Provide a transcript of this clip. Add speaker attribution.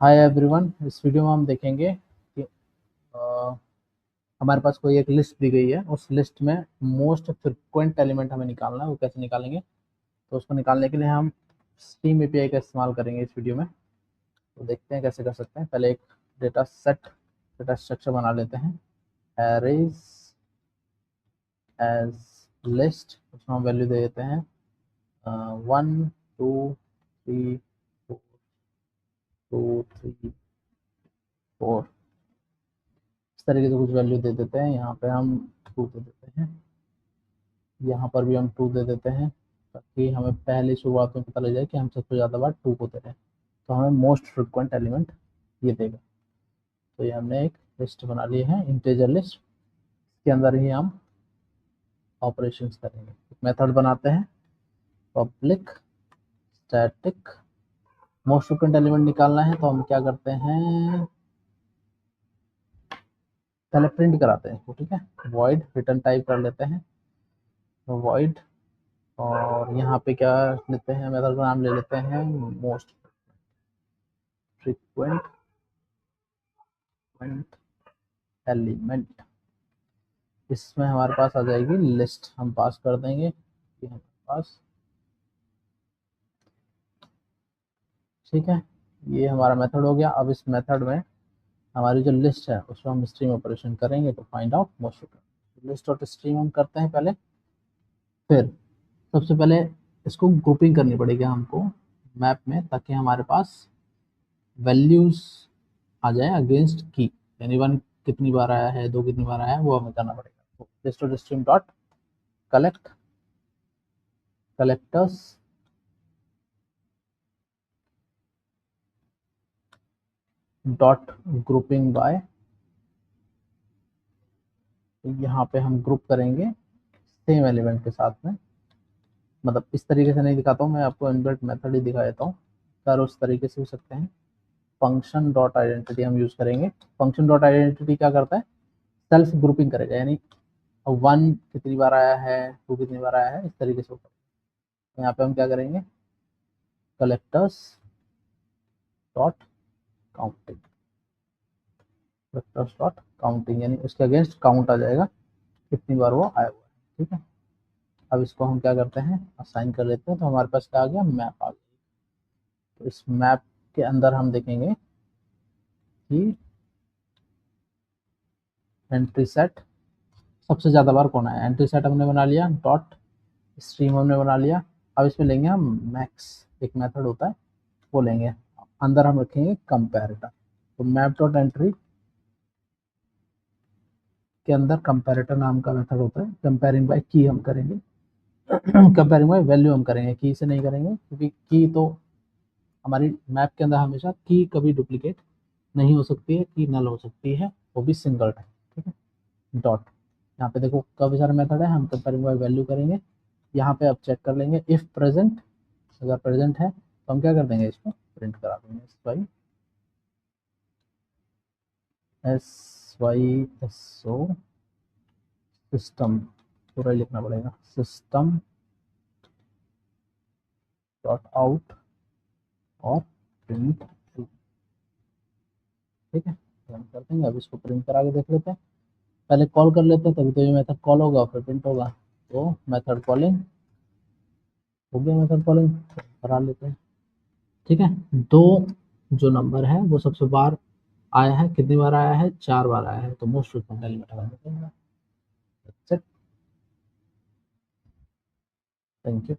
Speaker 1: Hi everyone. इस video में हम देखेंगे कि हमारे पास कोई एक लिस्ट दी गई है। उस लिस्ट में मोस्ट फ्रिक्वेंट एलिमेंट हमें निकालना है। वो कैसे निकालेंगे? तो उसको निकालने के लिए हम स्ट्रीम एपीआई का इस्तेमाल करेंगे इस वीडियो में। तो देखते हैं कैसे कर सकते हैं। पहले एक डेटा स्ट्रक्चर बना लेते हैं। एरेज एज लिस्ट, उसमें हम वैल्यू दे देते हैं 1 2 3 4 2 3 4। इस तरीके से कुछ वैल्यू दे देते हैं। यहाँ पे हम 2 दे देते हैं, यहाँ पर भी हम 2 दे देते हैं, ताकि हमें पहले शुरुआत में पता लग जाए कि हम सबसे ज़्यादा बार 2 को दे रहे हैं। तो हमें मोस्ट फ्रिक्वेंट एलिमेंट ये देगा। तो ये हमने एक लिस्ट बना ली है, इंटीजर लिस्ट। इसके अंदर ही हम ऑपरेशंस करेंगे। एक मेथड बनाते हैं, public static. Most frequent element निकालना है तो हम क्या करते हैं, पहले प्रिंट कराते हैं इसको। ठीक है, वॉइड रिटर्न टाइप कर लेते हैं, वॉइड। और यहाँ पे क्या लेते हैं, मेथड का नाम ले लेते हैं मोस्ट फ्रीक्वेंट एलिमेंट। इसमें हमारे पास आ जाएगी लिस्ट, हम पास कर देंगे कि हमारे पास। ठीक है, ये हमारा मेथड हो गया। अब इस मेथड में हमारी जो लिस्ट है उसमें हम स्ट्रीम ऑपरेशन करेंगे तो find out most frequent. List dot stream हम करते हैं पहले। फिर सबसे पहले इसको ग्रुपिंग करनी पड़ेगी हमको मैप में, ताकि हमारे पास वैल्यूज आ जाए अगेंस्ट की। यानी 1 कितनी बार आया है, 2 कितनी बार आया है, वो हमें करना पड़ेगा। List dot stream dot collectors dot grouping by. यहाँ पे हम ग्रुप करेंगे सेम एलिमेंट के साथ में। मतलब इस तरीके से नहीं दिखाता हूँ मैं आपको, इनबिल्ट मेथड ही दिखा देता हूँ। कर उस तरीके से हो सकते हैं। फंक्शन डॉट आइडेंटिटी हम यूज करेंगे। फंक्शन डॉट आइडेंटिटी क्या करता है, सेल्फ ग्रुपिंग करेगा। यानी 1 कितनी बार आया है, 2 कितनी बार आया है, इस तरीके से होगा। यहाँ पे हम क्या करेंगे, collectors dot counting. Collectors dot counting यानी उसके अगेंस्ट काउंट आ जाएगा कितनी बार वो आया हुआ है। ठीक है, अब इसको हम क्या करते हैं, असाइन कर लेते हैं। तो हमारे पास क्या आ गया, मैप आ गया। तो इस मैप के अंदर हम देखेंगे कि एंट्री सेट सबसे ज़्यादा बार कौन आया। एंट्री सेट हमने बना लिया, डॉट स्ट्रीम हमने बना लिया। अब इसमें लेंगे हम मैक्स, एक मेथड होता है वो लेंगे। अंदर हम रखेंगे कंपैरेटर। तो मैप डॉट एंट्री के अंदर कंपैरेटर नाम का मेथड होता है। कंपेयरिंग बाय की हम करेंगे, कंपेयरिंग बाय वैल्यू हम करेंगे, की से नहीं करेंगे, क्योंकि की तो हमारी मैप के अंदर हमेशा की कभी डुप्लीकेट नहीं हो सकती है, की नल हो सकती है, वो भी सिंगल टाइम। ठीक है, डॉट। यहाँ पे देखो काफी सारे मेथड है, हम कंपेयरिंग बाय वैल्यू करेंगे। यहाँ पे अब चेक कर लेंगे इफ प्रेजेंट। अगर प्रेजेंट है तो हम क्या कर देंगे, इसको प्रिंट करा देंगे। SYSO सिस्टम पूरा ही लिखना पड़ेगा, सिस्टम डॉट आउट और प्रिंट। ठीक है, तो हम कर देंगे। अब इसको प्रिंट करा के देख लेते हैं। पहले कॉल कर लेते हैं, तभी तो ये मेथड कॉल होगा फिर प्रिंट होगा। तो मेथड कॉलिंग हो गया, मेथड कॉलिंग करा लेते हैं। ठीक है, दो जो नंबर है वो सबसे बार आया है, कितनी बार आया है, 4 बार आया है। तो मोस्ट फ्रीक्वेंट एलिमेंट लगा देते हैं। Thank you.